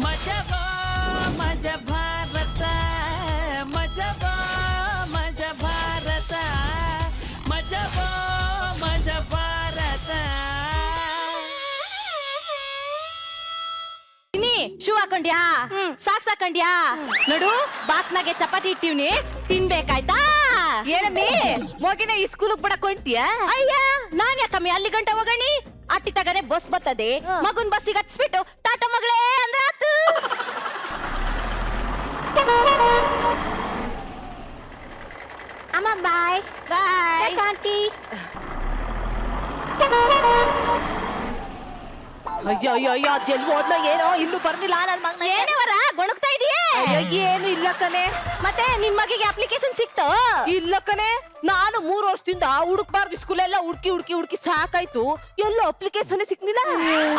ಮಜಬೋ ಮಜ ಭಾರತ ಮಜಬೋ ಮಜ ಭಾರತ ಮಜಬೋ ಮಜ ಭಾರತ. ಶೂ ಹಾಕೊಂಡ್ಯಾ ಸಾಕ್ಸ್ ಹಾಕೊಂಡ್ಯಾ ನೋಡು ಬಾಕ್ಸ್ನಾಗೆ ಚಪಾತಿ ಇಟ್ಟಿವ್ನಿ ತಿನ್ಬೇಕಾಯ್ತಾ? ಏನಮ್ಮಿ ಮಗಿನ ಈ ಸ್ಕೂಲ್ಗೆ ಬಡಕೊಂಡ್ತೀಯ? ಅಯ್ಯ ನಾನ್ ಯಾಕಮ್ಮಿ ಅಲ್ಲಿ ಗಂಟ ಹೋಗಣಿ ಅಟ್ಟಿ ತಗನೆ ಬಸ್ ಬರ್ತದೆ ಮಗುನ್ ಬಸ್ಸಿಗೆ ಹಚ್ಬಿಟ್ಟು ಟಾಟಾ ಮಗಳೇ ಅಂದ್ರೆ ಆತು. ಅಮ್ಮ ಬಾಯ್ ಬಾಯ್ ಆಂಟಿ. ಅಯ್ಯೋ ಅಯ್ಯೋ ಅಯ್ಯೋ ಅದೆಲ್ಲಿ ಹೋದ್ಲ ಏನೋ ಇನ್ನು ಬರ್ಲಿಲ್ಲ ನನ್ ಮಗನ. ಏನೇವರ ಗೊಣಗ್ತಾ ಇದೀಯೇ? ಏನು ಇಲ್ಲ ಕಣೆ. ಮತ್ತೆ ನಿನ್ ಮಗಿಗೆ ಅಪ್ಲಿಕೇಶನ್ ಸಿಕ್ತು? ಇಲ್ಲ ಕಣೆ, ನಾನು 3 ವರ್ಷದಿಂದ ಹುಡುಕ್ಬಾರ್ದು ಸ್ಕೂಲ್ ಎಲ್ಲ ಹುಡುಕಿ ಹುಡುಕಿ ಹುಡುಕಿ ಸಾಕಾಯ್ತು, ಎಲ್ಲೋ ಅಪ್ಲಿಕೇಶನ್ ಸಿಕ್ಲಿಲ್ಲ.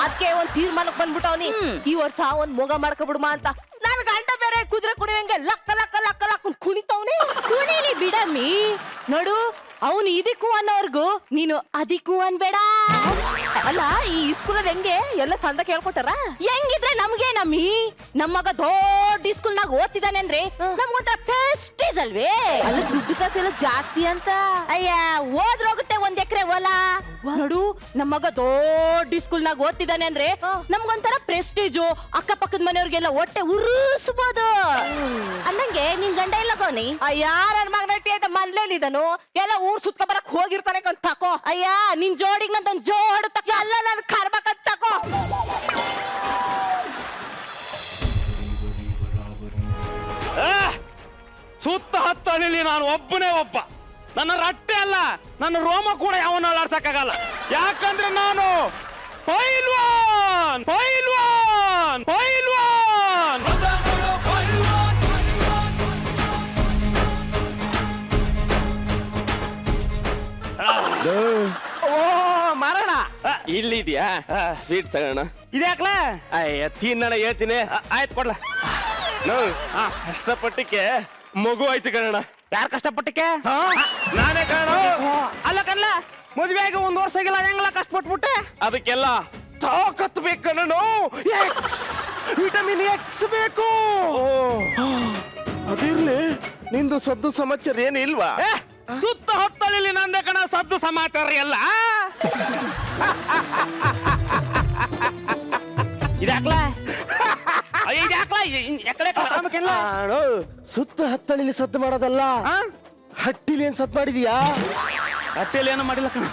ಅದಕ್ಕೆ ಒಂದ್ ತೀರ್ಮಾನಕ್ ಬಂದ್ಬಿಟ್ಟವನಿ, ಈ ವರ್ಷ ಒಂದ್ ಮೊಗ ಮಾಡ್ಕೊಬಿಡುಮ ಅಂತ. ನನ್ ಗಂಡ ಬೇರೆ ಕುದುರೆ ಕುಣಿಯಂಗೆ ಲಕ್ಕ ಲಕ್ಕ ಲಕ್ಕ ಲಕ್ಕ ಕುಣಿತವ್ನೆ. ಕುಣಿಲಿ ಬಿಡಮ್ಮಿ, ನೋಡು ಅವನು ಇದಕ್ಕೂ ಅನ್ನೋರ್ಗು ನೀನು ಅದಕ್ಕೂ ಅನ್ಬೇಡ. ಅಲ್ಲ ಈ ಸ್ಕೂಲಲ್ಲಿ ಹೆಂಗೆ ಎಲ್ಲ ಸಂದ ಕೇಳ್ಕೊತಾರ? ಹೆಂಗಿದ್ರೆ ನಮ್ಗೆ ನಮ್ಮಿ ನಮ್ಮ ಮಗ ದೊಡ್ಡ ಸ್ಕೂಲ್ನಾಗ ಓದ್ತಿದ್ದಾನೆ ಅಂದ್ರೆ ನಮ್ಗೊಂಥರ ಪ್ರೆಸ್ಟೀಜ್ ಅಲ್ವೇ? ಅಲ್ಲ ದುಡ್ಡು ಕಾಸೆಲ್ಲ ಜಾಸ್ತಿ ಅಂತ. ಅಯ್ಯ ಹೋಗುತ್ತೆ 1 ಎಕರೆ ಹೊಲ. ನೋಡು ನಮ್ಮ ಮಗ ದೊಡ್ಡ ಸ್ಕೂಲ್ನಾಗ ಓದ್ತಿದ್ದಾನೆ ಅಂದ್ರೆ ನಮ್ಗೊಂಥರ ಪ್ರೆಸ್ಟೀಜು, ಅಕ್ಕಪಕ್ಕದ ಮನೆಯವ್ರಿಗೆಲ್ಲ ಹೊಟ್ಟೆ ಉರುಸ್ಬೋದು ಅಂದಂಗೆ ನಿನ್ ಗಂಡ ಎಲ್ಲ ಗೋನಿ. ಯಾರ ಮಗನಟ್ಟಿ ಆಯ್ತ ಮನೇಲಿದನು ಎಲ್ಲ ಊರ್ ಸುತ್ಕ ಬರಕ್ ಹೋಗಿರ್ತಾನೆ ಕಂತ ತಕೋ. ಅಯ್ಯ ನಿನ್ ಜೋಡಿಗ್ ನಂದೊಂದ್ ಜೋಡು ತಕೋ. ಎಲ್ಲ ನನ್ ಕರ್ಬೇಕಂತ ತಕೋ. ಸುತ್ತ ಹತ್ತಳಿಲಿ ನಾನು ಒಬ್ಬನೇ ಒಬ್ಬ. ನನ್ನ ರಟ್ಟೆ ಅಲ್ಲ, ನನ್ನ ರೋಮ ಕೂಡ ಯಾವನ್ನ ಅಲಾಡ್ಸಕ್ಕಾಗಲ್ಲ. ಯಾಕಂದ್ರೆ ನಾನು ಪೈಲ್ವಾನ್ ಪೈಲ್ವಾನ್ ಪೈಲ್ವಾನ್. ಓ ಮಾರಣ ಇಲ್ಲಿದ್ಯಾ? ಸ್ವೀಟ್ ತಗೋಣ. ಇದ್ಯಾಕ್ಲ? ಅಯ್ಯ ತಿನ್ನಣ ಹೇಳ್ತೀನಿ. ಆಯ್ತು ಕೊಡ್ಲ. ಕಷ್ಟಪಟ್ಟಿಕ್ಕೆ ಮಗು ಆಯ್ತು ಕಣ. ಯಾರು ಕಷ್ಟಪಟ್ಟಿಕ್ಕೆ? ನಾನೇ ಕಣ. ಅಲ್ಲ ಕಣ್ಲ, ಮದುವೆ ಆಗಿ 1 ವರ್ಷ ಆಗಿಲ್ಲ, ಹೆಂಗಲ್ಲ ಕಷ್ಟಪಟ್ಬಿಟ್ಟೆ? ಅದಕ್ಕೆಲ್ಲ ತಾಕತ್ ಬೇಕು ಕಣ. ವಿಟಮಿನ್ ಎಕ್ಸ್ ಬೇಕು. ಅದಿರ್ಲಿ, ನಿಂದು ಸದ್ದು ಸಮಾಚಾರ ಏನು ಇಲ್ವಾ? ಸುತ್ತ ಹೊತ್ತಲ್ಲಿ ನಂದೇ ಕಣ ಸದ್ದು ಸಮಾಚಾರ ಎಲ್ಲ. ಇದಾಕ್ಲ ಸುತ್ತ ಹತ್ತಳಿಲಿ ಸದ್ದು ಮಾಡೋದಲ್ಲ, ಹಟ್ಟಿಲಿ ಏನ್ ಸದ್ದು ಮಾಡಿದೀಯಾ? ಹಟ್ಟಿಯಲ್ಲಿ ಏನು ಮಾಡಿಲ್ಲ ಕಣ.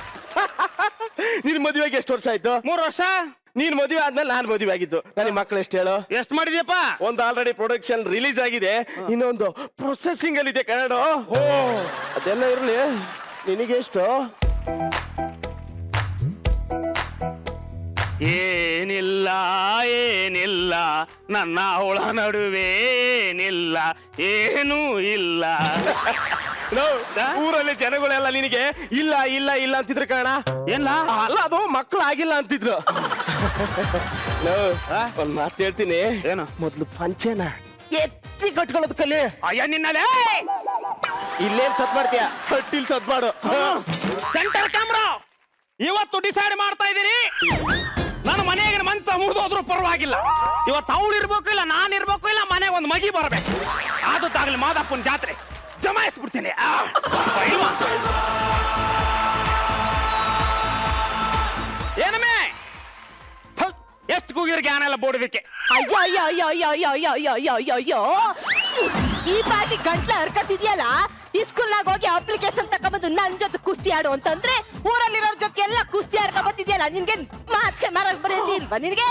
ನಿನ್ ಮದುವೆಗೆ ಎಷ್ಟು ವರ್ಷ ಆಯ್ತು? 3 ವರ್ಷ. ನೀನ್ ಮದುವೆ ಆದ್ಮೇಲೆ ನಾನ್ ಮದುವೆ ಆಗಿದ್ದು. ನನಗೆ ಮಕ್ಕಳು ಎಷ್ಟು ಹೇಳು? ಎಷ್ಟು ಮಾಡಿದ್ಯಪ್ಪ? ಒಂದು ಆಲ್ರೆಡಿ ಪ್ರೊಡಕ್ಷನ್ ರಿಲೀಸ್ ಆಗಿದೆ, ಇನ್ನೊಂದು ಪ್ರೊಸೆಸಿಂಗ್ ಅಲ್ಲಿ ಇದೆ ಕನ್ನಡ. ಅದೆಲ್ಲ ಇರ್ಲಿ, ನಿನಗೆ ಎಷ್ಟು? ಏನಿಲ್ಲ ಏನಿಲ್ಲ ನನ್ನ ಅವಳ ನಡುವೆ ಏನಿಲ್ಲ, ಏನೂ ಇಲ್ಲ. ಊರಲ್ಲಿ ಜನಗಳೆಲ್ಲ ನಿನಗೆ ಇಲ್ಲ ಇಲ್ಲ ಇಲ್ಲ ಅಂತಿದ್ರು ಕಾರಣ ಏನ್ಲ? ಅಲ್ಲ, ಅದು ಮಕ್ಕಳು ಆಗಿಲ್ಲ ಅಂತಿದ್ರು. ಒಂದ್ ಮಾತು ಹೇಳ್ತೀನಿ. ಏನು? ಮೊದ್ಲು ಪಂಚೆನ ಎತ್ತಿ ಕಟ್ಕೊಳ್ಳೋದು ಕಲಿ. ಅಯ್ಯ ನಿನ್ನಲೇ ಇಲ್ಲೇನ್ ಸತ್ ಮಾಡ್ತೀಯ? ಹಟ್ಟಿಲ್ ಸತ್ ಮಾಡು. ಸೆಂಟರ್ ಕ್ಯಾಮ್ರಾ ಇವತ್ತು ಡಿಸೈಡ್ ಮಾಡ್ತಾ ಇದೀನಿ. ನನ್ನ ಮನೆಗೆ ಮಂಚ ಮುರಿದೋದ್ರು ಪರವಾಗಿಲ್ಲ, ಇವತ್ತು ಅವಳು ಇರ್ಬೇಕು ಇಲ್ಲ ನಾನು ಇರ್ಬೇಕು, ಇಲ್ಲ ಮನೆಗೆ ಒಂದು ಮಗಿ ಬರಬೇಕು. ಆದದ್ದಾಗಲಿ ಮಾದಪ್ಪನ ಜಾತ್ರೆ ಜಮಾಯಿಸ್ಬಿಡ್ತೀನಿ. ಏನಮ್ಮೆ ಎಷ್ಟು ಕೂಗಿರ್ ಜ್ಞಾನ ಎಲ್ಲ ಬೋಡೋದಕ್ಕೆ. ಅಯ್ಯೋ ಅಯ್ಯೋ ಅಯ್ಯೋ ಅಯ್ಯೋ ಅಯ್ಯೋ ಅಯ್ಯೋ ಅಯ್ಯೋ ಅಯ್ಯೋ ಅಯ್ಯೋ ಅಯ್ಯೋ, ಈ ಪಾಟಿ ಗಂಟ್ಲ ಹರ್ಕತ್ತಿದ್ಯಲ್ಲ, ಈ ಸ್ಕೂಲ್ನಾಗ ಹೋಗಿ ಅಪ್ಲಿಕೇಶನ್ ತಕೊಂಬಂದು ನನ್ ಜೊತೆ ಕುಸ್ತಿ ಆಡು ಅಂತಂದ್ರೆ ಊರಲ್ಲಿರೋರ್ ಜೊತೆ ಎಲ್ಲ ಕುಸ್ತಿ ಆಡ್ಕೊಂಬತ್ತಿದ್ಯಲ್ಲ, ನಿನ್ಗೆ ಮಾತ್ಕೆ ಮಾರಕ್ ಬರೀಲ್ವಾ ನಿನ್ಗೆ?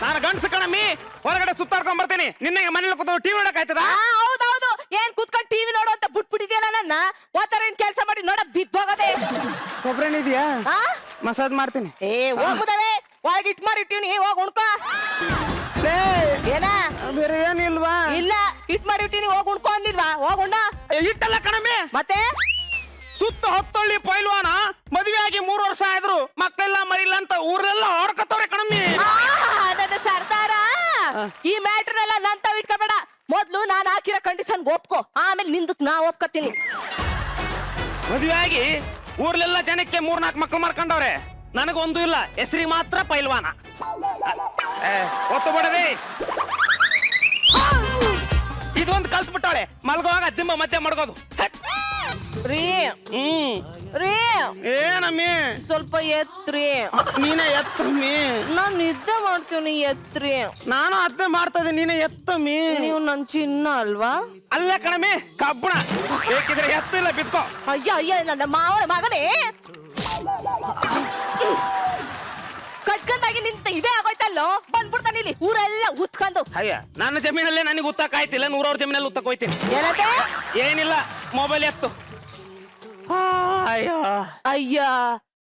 ನಾನು ಗಂಡ್ಸ ಕಣಮ್ಮಿ, ಹೊರಗಡೆ ಸುತ್ತಾಡ್ಕೊಂಡ್ ಬರ್ತೀನಿ. ನಿನ್ನೆ ಮನೇಲಿ ಕೂತು ಟಿವಿ ನೋಡಕ್ ಆಯ್ತದ? ಹೌದೌದು, ಏನ್ ಕುತ್ಕೊಂಡು ಟಿವಿ ನೋಡು ಅಂತ ಬಿಟ್ಬಿಟ್ಟಿದ್ಯಲ್ಲ ನನ್ನ. ಓತರ ಏನ್ ಕೆಲಸ ಮಾಡಿ ನೋಡ ಬಿದ್ದೋಗದೆ. ಕೊಬ್ರೇನಿದ್ಯಾ? ಮಸಾಜ್ ಮಾಡ್ತೀನಿ. ಹೋಗುದವೆ ಒಳಗೆ ಇಟ್ ಮಾರಿ ಇಟ್ಟಿನಿ, ಹೋಗ್ ಉಣ್ಕೋ. ಏನ ಬೇರೆ ಏನಿಲ್ವಾ? ಇಲ್ಲ, ಇಟ್ ಮಾಡಿ ಇಟ್ಟಿನಿ, ಹೋಗ್ ಉಣ್ಕೋ ಅಂದಿಲ್ವಾ? ಹೋಗ್ ಉಣ್ಣ. ಇಟ್ಟಲ್ಲ ಕಣಮ್ಮಿ. ಮತ್ತೆ ಸುತ್ತ ಹೊತ್ತಳ್ಳಿ ಪೈಲ್ವಾನ ಮದುವೆ ಆಗಿ 3 ವರ್ಷ ಆದ್ರು ಮಕ್ಕಳೆಲ್ಲ ಮರಿಲ್ಲ ಅಂತ ಊರೆಲ್ಲ ಆಡ್ಕತ್ತವ್ರೆ ಕಣಮ್ಮಿ. ನನ್ನ ಸರ್ದಾರ, ಈ ಮ್ಯಾಟ್ರನೆಲ್ಲ ನನ್ ತಾವ್ ಇಟ್ಕೋಬೇಡ. ಮೊದ್ಲು ನಾನ್ ಹಾಕಿರೋ ಕಂಡೀಷನ್ ಒಪ್ಕೋ, ಆಮೇಲೆ ನಿಂದಕ್ ನಾ ಒಪ್ಕೋತೀನಿ. ಮದುವೆ ಆಗಿ ಊರ್ಲೆಲ್ಲ ಜನಕ್ಕೆ 3-4 ಮಕ್ಳು ಮಾಡ್ಕೊಂಡವ್ರೆ. ನನಗೊಂದು ಇಲ್ಲ, ಹೆಸರಿಗೆ ಮಾತ್ರ ಪೈಲ್ವಾನ. ಒತ್ತು ಬಿಡದೆ ಇದೊಂದು ಕಲ್ಸ್ಬಿಟ್ಟಾಳೆ. ಮಲ್ಗೋವಾಗ ದಿಂಬ ಮತ್ತೆ ಮಡ್ಗೋದು. ರೀ ರೀ ಏನಮ್ಮಿ ಸ್ವಲ್ಪ ಎತ್ರಿ. ನೀನೇ ಎತ್ತಮ್ಮಿ. ನಾನ್ ನಿದ್ದೆ ಮಾಡ್ತೀವಿ, ಎತ್ರಿ. ನಾನು ಅದನ್ನೇ ಮಾಡ್ತಾ ಇದ್ದೆ, ನೀನೇ ಎತ್ತಮ್ಮಿ. ನೀವು ನನ್ ಚಿನ್ನ ಅಲ್ವಾ? ಅಲ್ಲ ಕಣಮಿ, ಕಬ್ಬಣ. ಬೇಕಿದ್ರೆ ಎತ್ತಿಲ್ಲ, ಬಿತ್ಕೋ. ಅಯ್ಯ ಅಯ್ಯ, ನನ್ನ ಮಾವನ ಮಗನೇ ಕಟ್ಕೊಂಡಾಗಿ ನಿಂತ ಇದೇ ಆಗೋಯ್ತಲ್ಲೋ. ಬಂದ್ಬಿಡ್ತಾನೆ ಇಲ್ಲಿ ಊರೆಲ್ಲ ಉತ್ಕೊಂಡು. ಅಯ್ಯ, ನನ್ನ ಜಮೀನಲ್ಲೇ ನನಗೆ ಉತ್ತಕ್ಕಾಯ್ತಿಲ್ಲ, 100 ಜಮೀನಲ್ಲಿ ಉತ್ತಕ್ ಹೋಯ್ತೀನಿ. ಏನಂತೆ? ಏನಿಲ್ಲ, ಮೊಬೈಲ್ ಎತ್ತು. ಅಯ್ಯೋ ಅಯ್ಯ,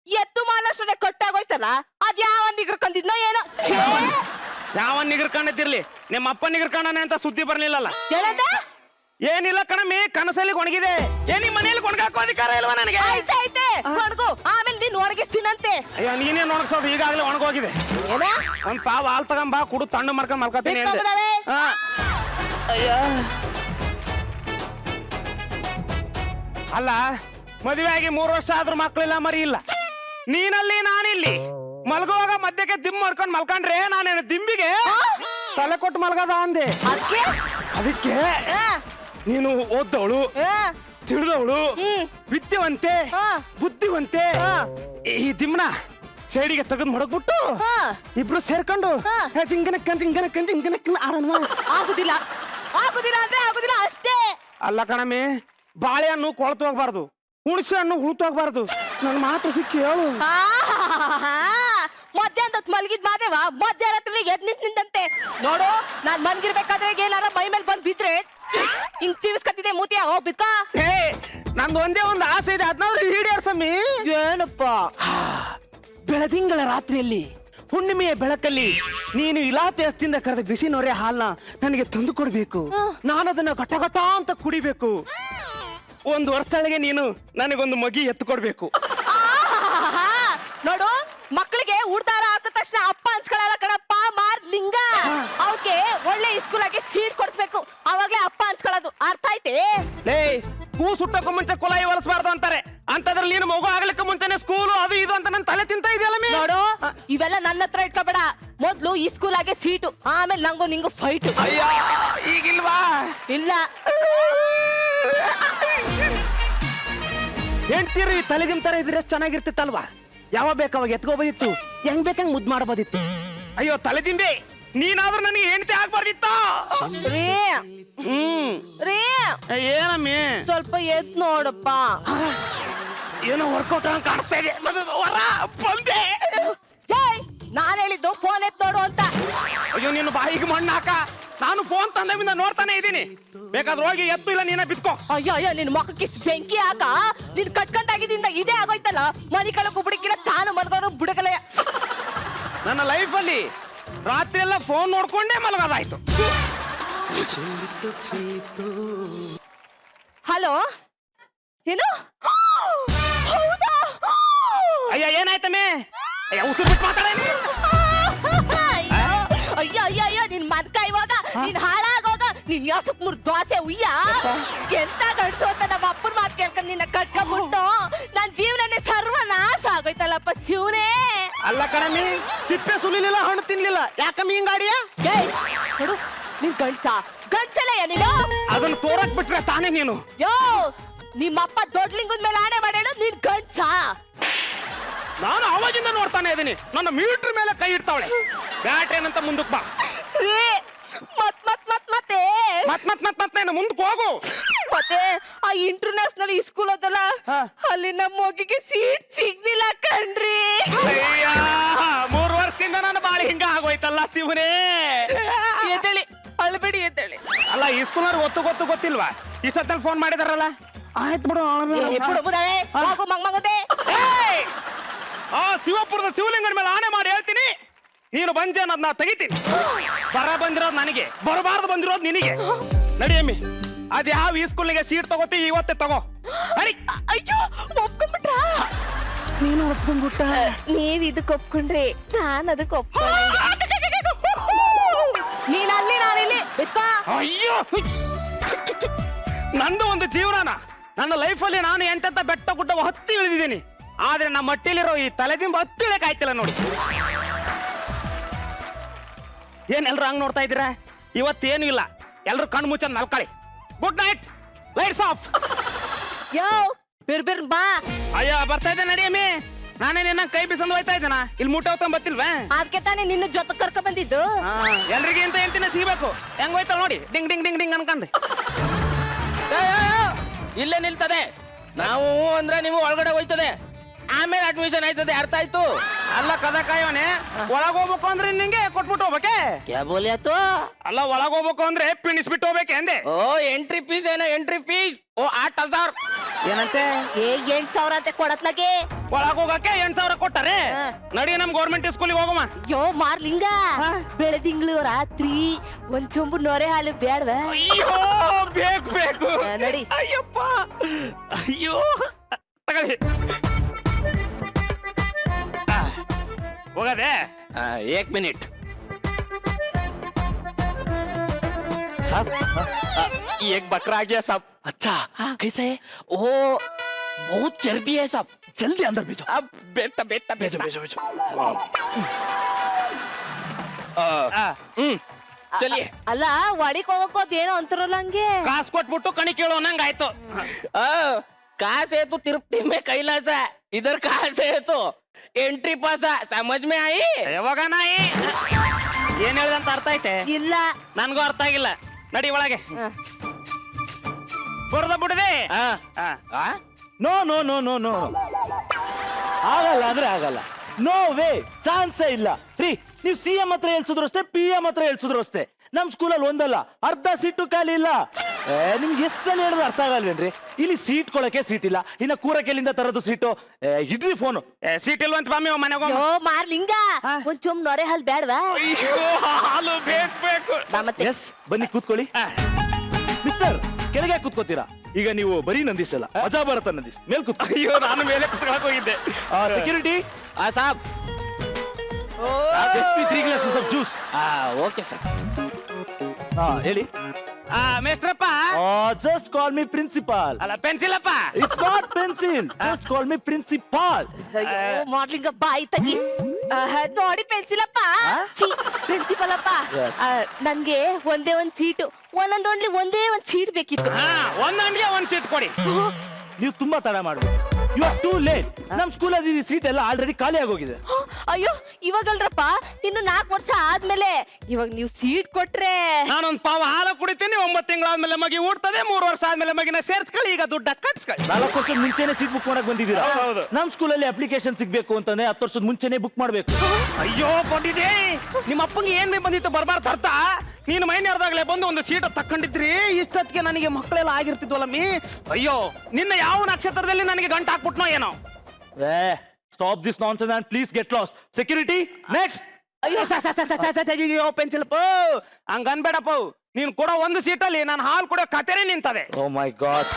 ಎತ್ತು ಮಾಲಷ್ಟೇ ಕಟ್ಟಾಗೋಯ್ತಲ್ಲ, ಅದ್ ಯಾವ ನಿಗ್ರಕೊಂಡಿದ್ನೋ ಏನೋ. ಯಾವ ನಿಗರ್ಕೊಂಡದಿರ್ಲಿ, ನಿಮ್ಮ ಅಪ್ಪ ನಿಗರ್ಕೊಂಡನೆ ಅಂತ ಸುದ್ದಿ ಬರ್ಲಿಲ್ಲಲ್ಲ. ಏನಂತೆ? ಏನಿಲ್ಲ ಕಣಮಿ, ಕನಸಲ್ಲಿ ಒಣಗಿದೆ. ಏನಿ ಮನೇಲಿ ಒಣಗಾಕೋ ಅಧಿಕಾರ ಇಲ್ವಾ ನನಗೆ? ಐತೆ ಒಣಗು, ಆಮೇಲೆ ನೀನ್ ಒಣಗಿಸ್ತೀನಂತೆ. ಅಯ್ಯೋ, ನೀನೇನ್ ಒಣಗ್ಸೋದು, ಈಗಾಗಲೇ ಒಣಗೋಗಿದೆ. ಏನ? ಒಂದ್ ಪಾವ್ ಹಾಲ್ ತಗೊಂಬಾ, ಕುಡು ತಣ್ಣು ಮಾಡ್ಕೊಂಡ್ ಮಲ್ಕೋತೀನಿ ಅಂದೆ. ಬಿಟ್ಕೊಂಡ್ಬಿಡವೆ? ಅಯ್ಯ, ಅಲ್ಲ ಮದುವೆ ಆಗಿ 3 ವರ್ಷ ಆದ್ರೂ ಮಕ್ಳಿಲ್ಲ, ಮರಿ ಇಲ್ಲ. ನೀನಲ್ಲಿ ನಾನಿಲ್ಲಿ ಮಲ್ಗುವಾಗ ಮಧ್ಯಕ್ಕೆ ದಿಮ್ ಮಾಡ್ಕೊಂಡ್ ಮಲ್ಕೊಂಡ್ರೆ ನಾನೇನು ದಿಂಬಿಗೆ ತಲೆ ಕೊಟ್ಟು ಮಲ್ಗದ ಅಂದೆ. ಅದಕ್ಕೆ ನೀನು ಓದ್ದವಳು, ತಿಳಿದವಳು, ವಿದ್ಯವಂತೆ, ಬುದ್ಧಿವಂತೆ. ಈ ದಿಮ್ನ ಸೈಡಿಗೆ ತೆಗೆದು ಮಡಗ್ಬಿಟ್ಟು ಇಬ್ರು ಸೇರ್ಕೊಂಡು ಜಿಂಗನಕ್ಕ ಆಡೋಣ. ಆಗುದಿಲ್ಲ, ಆಗುದಿಲ್ಲ ಅಂದ್ರೆ ಆಗುದಿಲ್ಲ ಅಷ್ಟೇ. ಅಲ್ಲ ಕಣಮಿ, ಬಾಳೆಹಣ್ಣು ಕೊಳ್ತು ಹೋಗ್ಬಾರ್ದು, ಹುಣಸೆ ಹಣ್ಣು ಹುಳ್ತು ಹೋಗ್ಬಾರ್ದು. ನನ್ನ ಮಾತು ಸಿಕ್ಕಿ ಹೇಳು. ಮಧ್ಯಾಹ್ನ ಮಲಗಿದ್ ಮಾದೇವ ಮಧ್ಯರಾತ್ರಿ ಎದ್ ನಿಂತಂತೆ ನೋಡು. ನಾನ್ ಮನ್ಗಿರ್ಬೇಕಾದ್ರೆ ಏನಾರ ಮೈ ಮೇಲೆ ಬಂದ್ ಬಿದ್ರೆ ಹಿಂಗ್ ತಿವಿಸ್ಕತ್ತಿದೆ ಮೂತಿಯ. ಹೋಗ್ಬಿದ್ಕ. ನಂದು ಒಂದೇ ಒಂದು ಆಸೆ ಇದೆ, ಅದನ್ನಾದ್ರೂ ಈಡೇರ್ಸಮ್ಮಿ. ಏನಪ್ಪ? ಬೆಳದಿಂಗಳ ರಾತ್ರಿಯಲ್ಲಿ, ಹುಣ್ಣಿಮೆಯ ಬೆಳಕಲ್ಲಿ ನೀನು ಇಲಾತೆ ಹಸ್ತಿಂದ ಕರೆದ ಬಿಸಿ ನೊರೆ ಹಾಲ್ನ ನನಗೆ ತಂದು ಕೊಡ್ಬೇಕು. ನಾನು ಅದನ್ನ ಘಟ ಘಟ ಅಂತ ಕುಡಿಬೇಕು. 1 ವರ್ಷದೊಳಗೆ ನೀನು ನನಗೊಂದು ಮಗಿ ಎತ್ತು ಕೊಡ್ಬೇಕು. ನೋಡು, ಮಕ್ಕಳಿಗೆ ಉಡ್ದಾರ ಹಾಕಿದ ತಕ್ಷಣ ಅಪ್ಪ ಅನ್ಸ್ಕೊಳ್ಳಲ್ಲ ಕಣಪ್ಪ, ಮಾರ್ ಲಿಂಗ. ಅವಕ್ಕೆ ಒಳ್ಳೆ ಸ್ಕೂಲ್ ಆಗಿ ಸೀಟ್ ಕೊಡ್ಸ್ಬೇಕು, ಅವಾಗ್ಲೇ ಅಪ್ಪ ಅನ್ಸ್ಕೊಳ್ಳೋದು. ಅರ್ಥ ಐತೆ? ಲೇ, ಕೂ ಸುಟ್ಟಕ್ಕೂ ಮುಂಚೆ ಕುಲಾಯಿ ಒಲಿಸಬಾರ್ದು ಅಂತಾರೆ. ಅಂತದ್ರಲ್ಲಿ ನೀನು ಮಗು ಆಗ್ಲಿಕ್ಕೆ ಮುಂಚೆನೆ ಸ್ಕೂಲು ಅದು ಇದು ಅಂತ ನನ್ನ ತಲೆ ತಿಂತ ಇದೆಯಲ್ಲ. ನೋಡು, ಇವೆಲ್ಲ ನನ್ನ ಹತ್ರ ಇಟ್ಕೋಬೇಡ. ಮೊದ್ಲು ಈ ಸ್ಕೂಲ್ ಆಗಿ ಸೀಟು, ಆಮೇಲೆ ನಂಗೂ ನಿಂಗು ಫೈಟ್. ಅಯ್ಯೋ, ಈಗಿಲ್ವಾ? ಇಲ್ಲ. ಹೆಂಡ್ತೀರಿ ತಲೆ ತಿಂತಾರೆ ಇದ್ರೆ ಚೆನ್ನಾಗಿರ್ತಿತ್ತಲ್ವಾ? ಯಾವಾಗ ಬೇಕಾವಾಗ ಎತ್ಕೋಬೋದಿತ್ತು, ಹೆಂಗ್ ಬೇಕಂಗ್ ಮುದ್ದು ಮಾಡಬೋದಿತ್ತು. ಅಯ್ಯೋ ತಲೆ ತಿಂದೆ, ನೀನಾದ್ರೂ ನನಗೆ ಹೆಂಡತಿ ಆಗ್ಬಾರ್ದಿತ್ತ. ಏನಮ್ಮಿ, ಸ್ವಲ್ಪ ಎದ್ ನೋಡಪ್ಪ. ಏನೋ ವರ್ಕೌಟ್ ಅಂತ ಕಾಣಿಸ್ತಾ ಇದೆ. ಬಂದೆ. ನಾನ್ ಹೇಳಿದ್ದು ಫೋನ್ ಎತ್ ನೋಡು ಅಂತ. ಅಯ್ಯೋ, ನೀನು ಬಾಯಿಗೆ ಮಣ್ಣು ಹಾಕ. ನಾನು ಫೋನ್ ತಂದವಿಂದ ನೋಡ್ತಾನೆ ಇದ್ದೀನಿ. ಬೇಕಾದ್ರೆ ಹೋಗಿ ಎತ್ತು, ಇಲ್ಲ ನೀನ ಬಿತ್ಕೋ. ಅಯ್ಯೋ ಅಯ್ಯೋ, ನಿನ್ ಮಕ್ಕಕ್ಕೆ ಬೆಂಕಿ ಹಾಕ. ನೀನ್ ಕಟ್ಕೊಂಡಾಗಿದ್ದಿಂದ ಇದೇ ಆಗೋಯ್ತಲ್ಲ. ಮನಿ ಕಳಕು ಬುಡಕಿಲ್ಲ, ತಾನು ಮಲ್ಗೋರು ಬುಡಕಲೆ. ನನ್ನ ಲೈಫಲ್ಲಿ ರಾತ್ರಿ ಎಲ್ಲ ಫೋನ್ ನೋಡ್ಕೊಂಡೇ ಮಲಗೋದಾಯ್ತು. ಹಲೋ, ಏನು? ಹೌದಾ? ಅಯ್ಯ, ಏನಾಯ್ತಮ್ಮೆ? ಅಯ್ಯ, ಉಸಿರು ಬಿಟ್ಟು ಮಾತಾಡೇನಿ. ಅಯ್ಯೋ ಅಯ್ಯೋ ಅಯ್ಯೋ, ನಿನ್ ಮನ್ಕ ಇವಾಗ ನೀನ್ ಹಾಳಾಗೋಗ. ನಿನ್ ಯಾಸಕ್ 3 ದೋಸೆ ಉಯ್ಯ. ಎಂತ ಗಂಡ್ಸು ಅಂತ ನಮ್ಮ ಅಪ್ಪನ ಮಾತು ಕೇಳ್ಕೊಂಡು ನಿನ್ನ ಕಟ್ಕೊಂಡ್ಬಿಟ್ಟು ನನ್ ಜೀವನನೇ ಸರ್ವನಾಶ ಆಗೋಯ್ತಲ್ಲಪ್ಪ ಶಿವನೇ. ಅಲ್ಲ ಕಣಮಿ, ಸಿಪ್ಪೆ ಸುಲಿಲಿಲ್ಲ, ಹಣ್ಣು ತಿನ್ಲಿಲ್ಲ, ಯಾಕಮ್ಮಿ ಹಿಂಗಾಡಿಯ? ನೋಡು, ನೀನ್ ಗಂಡ್ಸಲ್ಲ ನೀನು. ಅದನ್ನ ತೋರಕ್ ಬಿಟ್ರೆ ತಾನೇ ನೀನು. ಯೋ, ನಿಮ್ಮಪ್ಪ ದೊಡ್ಲಿಂಗದ ಮೇಲೆ ಆಣೆ ಮಾಡೇಳು, ನೀನ್ ಗಂಡ್ಸ. ನಾನು ಅವಾಗಿಂದ ನೋಡ್ತಾನೆ ಇದೀನಿ, ನನ್ನ ಮೀಟರ್ ಮೇಲೆ ಕೈ ಇಡ್ತಾವಳೆ. ಬ್ಯಾಟ್ರಿ ಏನಂತ ಮುಂದಕ್ಕೆ ಬಾ. ಮತ್ತೆ ಮುಂದಕ್ಕೆ ಹೋಗು. ಮತ್ತೆ ಆ ಇಂಟರ್ನ್ಯಾಷನಲ್ ಸ್ಕೂಲ್ ಅದಲ್ಲ, ಅಲ್ಲಿ ನಮ್ಮ ಮಗಿಗೆ ಸೀಟ್ ಸಿಗ್ಲಿಲ್ಲ ಕಣ್ರಿ. 3 ವರ್ಷದಿಂದ ನನ್ನ ಬಾಳಿ ಹಿಂಗ ಆಗೋಯ್ತಲ್ಲ ಶಿವನೇ. ಎದ್ದೇಳಿ, ಅಳ್ಬೇಡಿ, ಎದ್ದೇಳಿ. ಅಲ್ಲ, ಈ ಸ್ಕೂಲ್ನವ್ರು ಗೊತ್ತಿಲ್ವಾ? ಇಷ್ಟೊತ್ತಲ್ಲಿ ಫೋನ್ ಮಾಡಿದಾರಲ್ಲ. ಆಯ್ತು ಬಿಡು. ಹೋಗು ಮಗಮಗದೆ. ಆ ಶಿವಪುರದ ಶಿವಲಿಂಗನ ಮೇಲೆ ಆಣೆ ಮಾಡಿ ಹೇಳ್ತೀನಿ, ನೀನು ಬಂಜೆ ಅನ್ನೋದನ್ನ ತೆಗಿತೀನಿ. ಬಂದಿರೋದು ನನಗೆ, ಬರಬಾರ್ದು ಬಂದಿರೋದು ನಿನಗೆ. ನಡಿಯಮ್ಮಿ, ಅದ್ ಯಾವ ಈ ಸ್ಕೂಲ್ಗೆ ಸೀಟ್ ತಗೋತಿ, ಇವತ್ತೇ ತಗೋ. ಅಯ್ಯೋ, ಒಪ್ಕೊಂಡ್ಬಿಟ್ರ? ನೀನು ಒಪ್ಕೊಂಡ್ಬಿಟ್ಟ? ನೀವ್ ಇದಕ್ಕೆ ಒಪ್ಕೊಂಡ್ರಿ, ನಾನು ಅದಕ್ಕೆ ಒಪ್ಕೊಂಡೆ. ನೀನ್ ಅಲ್ಲಿ, ನಾನಿಲ್ಲಿ. ಅಯ್ಯೋ, ನಂದು ಒಂದು ಜೀವನ. ನನ್ನ ಲೈಫಲ್ಲಿ ನಾನು ಎಂತೆಂತ ಬೆಟ್ಟ ಗುಡ್ಡ ಹತ್ತಿ ಇಳಿದಿದ್ದೀನಿ. ಆದ್ರೆ ನಮ್ಮ ಮಟ್ಟಿಲಿರೋ ಈ ತಲೆದಿಂಬ ಹತ್ತಿಳಕ್ ಆಯ್ತಿಲ್ಲ ನೋಡಿ. ಏನ್ ಎಲ್ರು ಹಂಗ್ ನೋಡ್ತಾ ಇದ್ದೀರಾ? ಇವತ್ತೇನು ಇಲ್ಲ, ಎಲ್ರು ಕಣ್ಣು ಮುಚ್ಚಂದ್ ಮಲ್ಕೊಳ್ಳಿ. Good night, lights off. ಯೋ ಬಿರ್ ಬಾ. ಅಯ್ಯೋ ಬರ್ತಾ ಇದ್ದೆ ನಡಿಯಮ್ಮಿ. ನಾನೇ ನಿನ್ನ ಕೈ ಬಿಸಂದು ಹೋಯ್ತಾ ಇದ್ದೇನ, ಇಲ್ಲಿ ಮೂಟೆ ಹೊತ್ತ ಬತ್ತಿಲ್ವಾ? ಅದಕ್ಕೆ ತಾನೇ ನಿನ್ನ ಜೊತೆ ಕರ್ಕ ಬಂದಿದ್ದು. ಎಲ್ರಿಗೆ ಅಂತ ಹೇಳ್ತೀನಿ ಸಿಗ್ಬೇಕು. ಹೆಂಗ್ ಹೋಯ್ತಾಳ ನೋಡಿ, ಡಿಂಗ್ ಡಿಂಗ್ ಡಿಂಗ್ ಡಿಂಗ್ ಅನ್ಕಂಡು. ಇಲ್ಲೇ ನಿಲ್ತದೆ. ನಾವು ಅಂದ್ರೆ ನೀವು ಒಳಗಡೆ ಹೋಯ್ತದೆ, ಆಮೇಲೆ ಅಡ್ಮಿಷನ್ ಆಯ್ತದೆ. ಅರ್ಥ ಆಯ್ತು? ಅಲ್ಲ ಕದ ಕಾಯವನೆ, ಒಳಗ್ ಹೋಗ್ಬೇಕು ಅಂದ್ರೆ ನಿಂಗೆ ಕೊಟ್ಬಿಟ್ಟು ಹೋಗ್ಬೇಕೆ? ಕ್ಯಾ ಬೋಲೆ ಆತು? ಅಲ್ಲ ಒಳಗ್ ಹೋಗ್ಬೇಕು ಅಂದ್ರೆ ಪಿಣಿಸ್ಬಿಟ್ಟು ಹೋಗ್ಬೇಕೆ ಅಂದೆ. ಓ ಎಂಟ್ರಿ ಫೀಸ್ ಏನೋ, ಎಂಟ್ರಿ ಫೀಸ್. ಓ 8,000 ಏನಂತೆ? 8,000 ಅಂತ ಕೊಡತ್ಲಾಗೆ. ಒಳಗ್ ಹೋಗಕ್ಕೆ 8,000 ಕೊಟ್ಟಾರೆ. ನಡಿ ನಮ್ ಗೌರ್ಮೆಂಟ್ ಸ್ಕೂಲಿಗೆ ಹೋಗಮ್ಮ. ಯೋ ಮಾರ್ಲಿಂಗ, ಬೆಳದಿಂಗ್ಳು ರಾತ್ರಿ ಒಂದ್ ಚೊಂಬು ನೊರೆ ಹಾಲು ಬೇಡವಾ? ಅಯ್ಯೋ ಬೇಕು ಬೇಕು. ನಡಿ. ಅಯ್ಯಪ್ಪ, ಅಯ್ಯೋ ತಗೊಳ್ಳಿ. ಹೋಗದೆ. 1 मिनट साहब, एक बकरा आ गया साहब. अच्छा कैसे है? ओ बहुत चर्बी है साहब. जल्दी अंदर भेजो. अब बेटा बेटा भेजो भेजो भेजो. चलिए. ಅಲ್ಲ ಒಡಿಕ್ ಹೋಗಕ್ ಏನೋ ಅಂತಾರಲ್ಲ ಹಂಗೆ. ಕಾಸು ಕೊಟ್ಬಿಟ್ಟು ಕಣಿ ಕೇಳೋ ನಂಗೆ ಆಯ್ತು. कहाँ से तो तिरुपति में कैलाश है, इधर कहाँ से है तो एंट्री पास है. समझ में आई? ಯಾವಾಗ ನಾಯಿ ಏನ್ ಹೇಳ್ದಂತ ಅರ್ಥ ಐತೆ? ಇಲ್ಲ. ನನ್ಗೂ ಅರ್ಥ ಆಗಿಲ್ಲ. ನಡಿ ಒಳಗೆ. ಬುಡ್ದ ಬಿಡದೆ. No no no no no ಆಗಲ್ಲ ಅಂದ್ರೆ ಆಗಲ್ಲ. ನೋ ವೇ, ಚಾನ್ಸೇ ಇಲ್ಲ ರೀ. ನೀವು CM ಹತ್ರ ಹೇಳ್ಸಿದ್ರು ಅಷ್ಟೇ, PM ಹತ್ರ ಹೇಳ್ಸಿದ್ರು ಅಷ್ಟೇ. ನಮ್ ಸ್ಕೂಲಲ್ಲಿ ಒಂದಲ್ಲ ಅರ್ಧ ಸೀಟು ಖಾಲಿ ಇಲ್ಲ. ನಿಮ್ಗೆ ಎಷ್ಟು ಸಲ ಹೇಳಿದ್ರು ಅರ್ಥ ಆಗಲ್ವೇನ್ರಿ? ಇಲ್ಲಿ ಸೀಟ್ ಕೊಡಕ್ಕೆ ಸೀಟ್ ಇಲ್ಲ, ಇನ್ನ ಕೂರಕ್ಕೆಲ್ಲಿಂದ ತರದು ಸೀಟು? ಇಡ್ರಿ ಫೋನು. ಸೀಟ್ ಇಲ್ವಂತ ಬಾಮಿ ಮನೆಗೆ. ಯೋ ಮಾರ್ಲಿಂಗ, ಒಂದ್ ಚೊಂಬು ನೊರೆ ಹಾಲು ಬೇಡವಾ? ಹಾಲು ಬೇಕು ಬೇಕು. ಮತ್ತೆ ಎಸ್ ಬನ್ನಿ ಕೂತ್ಕೊಳ್ಳಿ. ಮಿಸ್ಟರ್, ಕೆಳಗೆ ಕೂತ್ಕೋತೀರಾ? ಈಗ ನೀವು ಬರೀ ನಂದೀಶ್ ಅಲ್ಲ, ಮಜಾ ಭಾರತ ನಂದೀಶ್. ಮೇಲ್ ಕೂತ್ಕೊ. ಅಯ್ಯೋ ನಾನು ಮೇಲೆ ಕುತ್ಕೊಳಕ್ ಹೋಗಿದ್ದೆ. ಸೆಕ್ಯೂರಿಟಿ साहब. ಜ್ಯೂಸ್. Okay sir. ಹೇಳಿ. ಮೇಸ್ಟ್ರಪ್ಪ. Just call me principal. ಅಲ್ಲ ಪೆನ್ಸಿಲ್ ಅಪ್ಪ. It's not pencil, just call me principal. ಮಾರ್ಲಿಂಗ ಬಾಯಿ ತಗಿ. ನೋಡಿ ಪೆನ್ಸಿಲಪ್ಪ, ಪ್ರಿನ್ಸಿಪಲ್ ಅಪ್ಪ. Yes. ನನ್ಗೆ ಒಂದೇ ಒಂದ್ ಸೀಟು, ಒನ್ ಅಂಡ್ ಓನ್ಲಿ ಒಂದೇ ಒಂದ್ ಸೀಟ್ ಬೇಕಿತ್ತು. ಒಂದ್ ಅಂಡಿಗೆ ಒಂದ್ ಸೀಟ್ ಕೊಡಿ. ನೀವು ತುಂಬಾ ತಡ ಮಾಡ್ಬೇಕು. You are too late. ನಮ್ ಸ್ಕೂಲಲ್ಲಿ ಸೀಟ್ ಎಲ್ಲ ಆಲ್ರೆಡಿ ಖಾಲಿ ಆಗೋಗಿದೆ. ಅಯ್ಯೋ ಇವಾಗಲ್ರಪ್ಪ, ಇನ್ನು 4 ವರ್ಷ ಆದ್ಮೇಲೆ. ಇವಾಗ ನೀವು ಸೀಟ್ ಕೊಟ್ರೆ ನಾನೊಂದ್ ಪಾವ ಹಾಲು ಕುಡಿತೀನಿ. 9 ತಿಂಗಳಾದ್ಮೇಲೆ ಮಗಿ ಊಡ್ತದೆ. 3 ವರ್ಷ ಆದ್ಮೇಲೆ ಮಗಿನ ಸೇರ್ಸ್ಕೊಳ್ಳಿ. ಈಗ ದುಡ್ಡ ಕಟ್ಸ್ಕೊಳ್ಳಿ. 4 ವರ್ಷದ ಮುಂಚೆನೆ ಸೀಟ್ ಬುಕ್ ಮಾಡಕ್ ಬಂದಿದ್ದೀರಾ? ಹೌದು. ನಮ್ ಸ್ಕೂಲಲ್ಲಿ ಅಪ್ಲಿಕೇಶನ್ ಸಿಗ್ಬೇಕು ಅಂತಾನೆ 10 ವರ್ಷದ ಮುಂಚೆನೆ ಬುಕ್ ಮಾಡ್ಬೇಕು. ಅಯ್ಯೋ ಬಂದಿದೆ. ನಿಮ್ಮ ಅಪ್ಪಂಗೆ ಏನ್ ಬಂದಿತ್ತು ಬರ್ಬಾರ್ದು ಅರ್ಥ. ನೀನು ಮೈನೇರ್ದಾಗ್ಲೇ ಬಂದು ಒಂದು ಸೀಟ್ ತಕೊಂಡಿದ್ರಿ, ಇಷ್ಟೊತ್ತಿಗೆ ನನಗೆ ಮಕ್ಕಳೆಲ್ಲ ಆಗಿರ್ತಿದ್ವಲ್ಲಮ್ಮಿ. ಅಯ್ಯೋ ನಿನ್ನ ಯಾವ ನಕ್ಷತ್ರದಲ್ಲಿ ನನಗೆ ಗಂಟು ಹಾಕ್ಬಿಟ್ನೋ ಏನೋ. Stop this nonsense and please get lost. Security next. ಅಯ್ಯೋ ಪೆನ್ಸಿಲ್ ಪೋ, ಹಂಗ ಅನ್ಬೇಡಪ್ಪ. ನೀನ್ ಕೊಡೋ ಒಂದು ಸೀಟಲ್ಲಿ ನಾನು ಹಾಲು ಕೊಡೋ ಕಚೇರಿ ನಿಂತದೆ. ಓ ಮೈ ಗಾಡ್.